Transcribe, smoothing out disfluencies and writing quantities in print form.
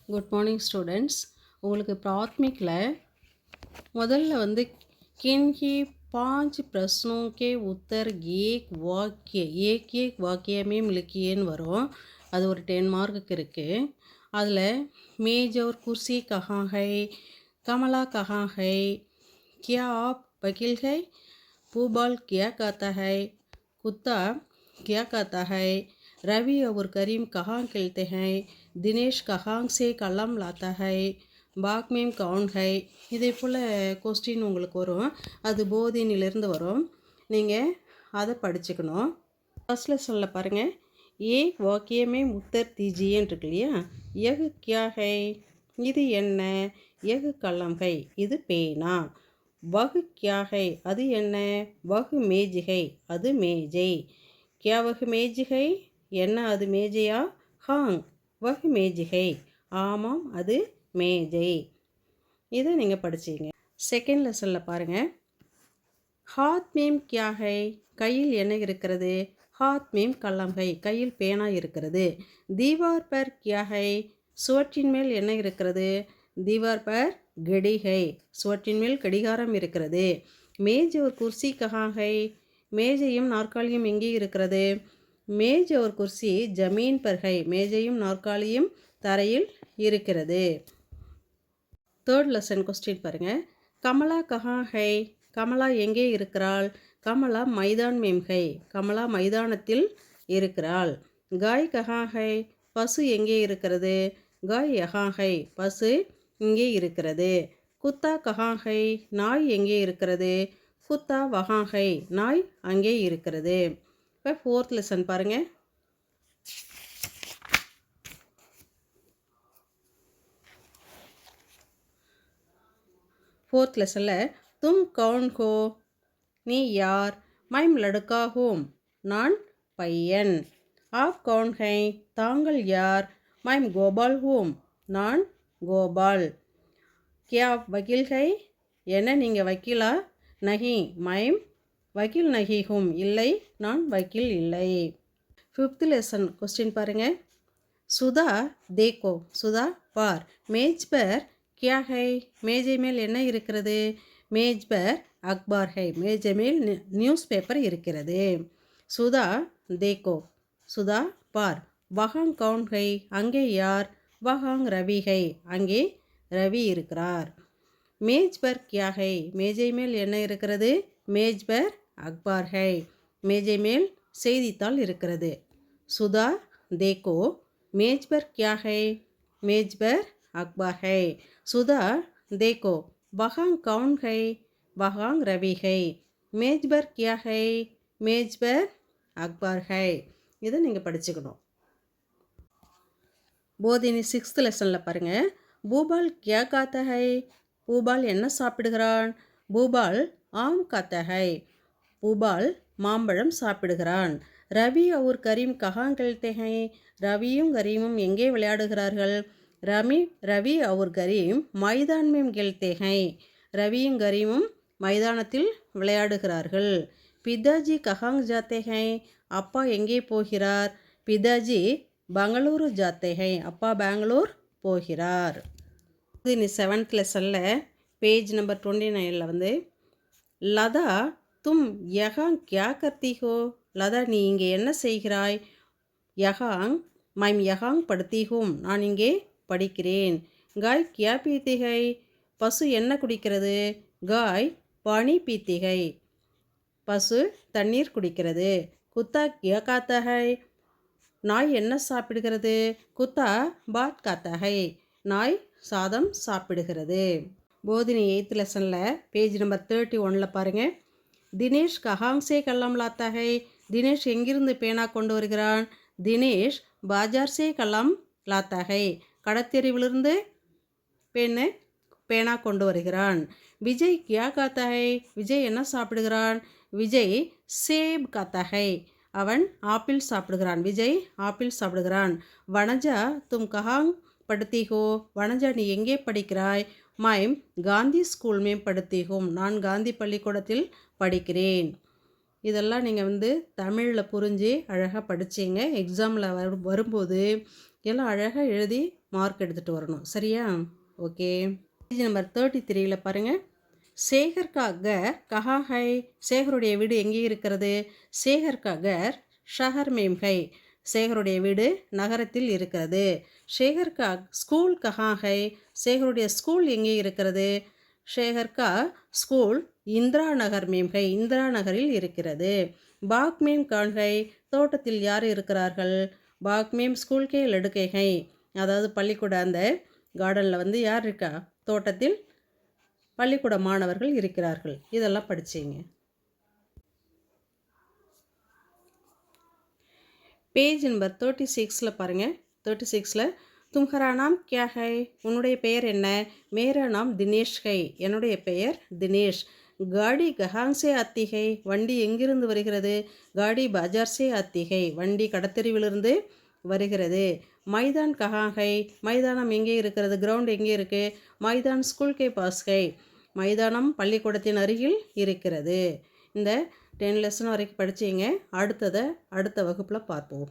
Good morning students. உங்களுக்கு பிராத்மிக்கில் முதல்ல வந்து किन्हीं पांच प्रश्नों के उत्तर एक एक वाक्य में लिखिएன்னு வரும். அது ஒரு 10 மார்க்குக்கு இருக்குது. அதில் मेज और कुर्सी कहाँ है, कमला कहाँ है, क्या आप वकील है, भूपाल क्या कहता है, कुत्ता क्या कहता है, रवि और करीम कहाँ खेलते हैं, दिनेश कहाँ से कलम लाता है, பாக் மீம் கவுன் ஹை. இதே போல் கொஸ்டின் உங்களுக்கு வரும். அது போதினிலிருந்து வரும். நீங்கள் அதை படிச்சுக்கணும். ஃபர்ஸ்ட் லெசனில் பாருங்கள். ஏ வாக்கியமே முத்தர் தீஜியன்னு இருக்கு இல்லையா. எகு கியா ஹை, இது என்ன. எகு கலம் ஹை, இது பேனா. வகு கியா ஹை, அது என்ன. வகு மேஜிகை, அது மேஜை. கியா வகு மேஜிகை, என்ன அது மேஜையா. ஹாங் வகு மேஜிகை, ஆமாம் அது மேஜை. இதை நீங்கள் படிச்சிங்க. செகண்ட் லெசனில் பாருங்கள். ஹாத் மீம் கியா ஹை, கையில் என்ன இருக்கிறது. ஹாத் மீம் கலம் ஹை, கையில் பேனா இருக்கிறது. தீவார் பர் கியா ஹை, சுவற்றின் மேல் என்ன இருக்கிறது. தீவார் பர் கடி ஹை, சுவற்றின் மேல் கடிகாரம் இருக்கிறது. மேஜ் ஒரு குர்சி கஹா ஹை, மேஜையும் நாற்காலியும் எங்கே இருக்கிறது. மேஜ் ஒரு குர்சி ஜமீன் பர் ஹை, மேஜையும் நாற்காலியும் தரையில் இருக்கிறது. தேர்ட் லெசன் கொஸ்டின் பாருங்கள். கமலா கஹா ஹை, கமலா எங்கே இருக்கிறாள். கமலா மைதான் மேம் ஹை, கமலா மைதானத்தில் இருக்கிறாள். காய் கஹா ஹை, பசு எங்கே இருக்கிறது. காய் யஹா ஹை, பசு இங்கே இருக்கிறது. குத்தா கஹா ஹை, நாய் எங்கே இருக்கிறது. குத்தா வஹா ஹை, நாய் அங்கே இருக்கிறது. இப்போ ஃபோர்த் லெசன் பாருங்கள். ஃபோர்த் லெசனில் தும் கவுன் ஹோ, நீ யார். மைம் லடுக்கா ஹூம், நான் பையன். ஆப் கவுன் ஹை, தாங்கள் யார். மைம் கோபால் ஹூம், நான் கோபால். கியா வக்கீல் ஹை, என்ன நீங்கள் வக்கீலா. நஹி மைம் வக்கீல் நஹி ஹூம், இல்லை நான் வக்கீல் இல்லை. ஃபிஃப்த் லெசன் கொஸ்டின் பாருங்கள். சுதா தேக்கோ, சுதா பார். மேஜ் பர் கியா ஹை, மேஜை மேல் என்ன இருக்கிறது. மேஜ் பர் அக்பார் ஹை, மேஜை மேல் நியூஸ் பேப்பர் இருக்கிறது. சுதா தேக்கோ, சுதா பார். வஹாங் கவுன் ஹை, அங்கே யார். வஹாங் ரவி ஹை, அங்கே ரவி இருக்கிறார். மேஜ் பர் கியா ஹை, மேஜை மேல் என்ன இருக்கிறது. மேஜ் பர் அக்பார் ஹை, மேஜை மேல் செய்தித்தாள் இருக்கிறது. சுதா தேக்கோ, மேஜ் பர் கியா ஹை, மேஜ் பர் அக்பார் ஹை. சுதா தேக்கோ, வஹாங் கவுன் ஹை, வஹாங் ரவி ஹை. மேஜ் பர் கியா ஹை, மேஜ் பர் அக்பார் ஹை. இதை நீங்கள் படிச்சுக்கணும். போதினி சிக்ஸ்த் லெசனில் பாருங்கள். பூபால் கியா காத்தா ஹை, பூபால் என்ன சாப்பிடுகிறான். பூபால் ஆம் காத்தா ஹை, பூபால் மாம்பழம் சாப்பிடுகிறான். ரவி और கரீம் கஹாங் खेलते हैं, ரவியும் கரீமும் எங்கே விளையாடுகிறார்கள். ரவி और கரீம் மைதான் மேம் खेलते हैं, ரவியும் கரீமும் மைதானத்தில் விளையாடுகிறார்கள். பிதாஜி கஹாங் ஜாத்தே ஹை, அப்பா எங்கே போகிறார். பிதாஜி பெங்களூரு ஜாத்தே ஹை, அப்பா பெங்களூர் போகிறார். இது செவன்த் லெசனில் பேஜ் நம்பர் 29 வந்து லதா தும் யஹாங் கியா கர்த்தி ஹோ, லதா நீ இங்கே என்ன செய்கிறாய். யஹாங் மைம் யஹாங் படுத்தி ஹூம், நான் இங்கே படிக்கிறேன். காய் கியா பீத்தி ஹை, பசு என்ன குடிக்கிறது. காய் பானி பீத்தி ஹை, பசு தண்ணீர் குடிக்கிறது. குத்தா கியா காத்தா ஹை, நாய் என்ன சாப்பிடுகிறது. குத்தா பாத் காத்தா ஹை, நாய் சாதம் சாப்பிடுகிறது. போதினி எய்த் லெசனில் பேஜ் நம்பர் 31 பாருங்கள். தினேஷ் கஹாங் சே கல்லம் லாத்தா ஹை, தினேஷ் எங்கிருந்து பேனா கொண்டு வருகிறான். தினேஷ் பாஜார் சே கல்லம் லாத்தா ஹை, கடத்தெருவிலிருந்து பேனா கொண்டு வருகிறான். விஜய் கியா காத்தா ஹை, விஜய் என்ன சாப்பிடுகிறான். விஜய் சேப் காத்தா ஹை, அவன் ஆப்பிள் சாப்பிடுகிறான். விஜய் ஆப்பிள் சாப்பிடுகிறான். வனஜா தும் கஹாங் படுத்தி ஹோ, வனஜா நீ எங்கே படிக்கிறாய். மைம் காந்தி ஸ்கூல் மேம் படுத்தி ஹோம், நான் காந்தி பள்ளிக்கூடத்தில் படிக்கிறேன். இதெல்லாம் நீங்கள் வந்து தமிழில் புரிஞ்சு அழகாக படிச்சிங்க. எக்ஸாமில் வரும்போது எல்லாம் அழகாக எழுதி மார்க் எடுத்துகிட்டு வரணும். சரியா? ஓகே. பேஜ் நம்பர் 33ல் பாருங்கள். சேகர் கா கர் கஹா ஹை. சேகருடைய வீடு எங்கே இருக்கிறது? சேகர் கா கர் ஷஹர் மேம் ஹை. சேகருடைய வீடு நகரத்தில் இருக்கிறது. சேகர் கா ஸ்கூல் கஹா ஹை. சேகருடைய ஸ்கூல் எங்கே இருக்கிறது? சேகர் கா ஸ்கூல் இந்திரா நகர் மேம் ஹை. இந்திரா நகரில் இருக்கிறது. பாக் மேம் கான் ஹை. தோட்டத்தில் யார் இருக்கிறார்கள்? பாக் மேம் ஸ்கூல் கே லடுக்கே ஹை. அதாவது பள்ளிக்கூட அந்த கார்டனில் வந்து யார் இருக்கா? தோட்டத்தில் பள்ளிக்கூட மாணவர்கள் இருக்கிறார்கள். இதெல்லாம் படிச்சிங்க. பேஜ் நம்பர் 36ல் பாருங்கள். 36ல் தும்ஹரா நாம் கியா ஹை. உன்னுடைய பெயர் என்ன? மேரா நாம் தினேஷ் ஹை. என்னுடைய பெயர் தினேஷ். காடி கஹாங் சே ஆத்தி ஹை. வண்டி எங்கிருந்து வருகிறது? காடி பாஜார் சே ஆத்தி ஹை. வண்டி கடத்தெருவிலிருந்து வருகிறது. மைதான் கஹாங் ஹை. மைதானம் எங்கே இருக்கிறது? கிரவுண்ட் எங்கே இருக்குது? மைதான் ஸ்கூல் கே பாஸ் ஹை. மைதானம் பள்ளிக்கூடத்தின் அருகில் இருக்கிறது. இந்த 10 லெசன் வரைக்கும் படிச்சிங்க. அடுத்த வகுப்பில் பார்ப்போம்.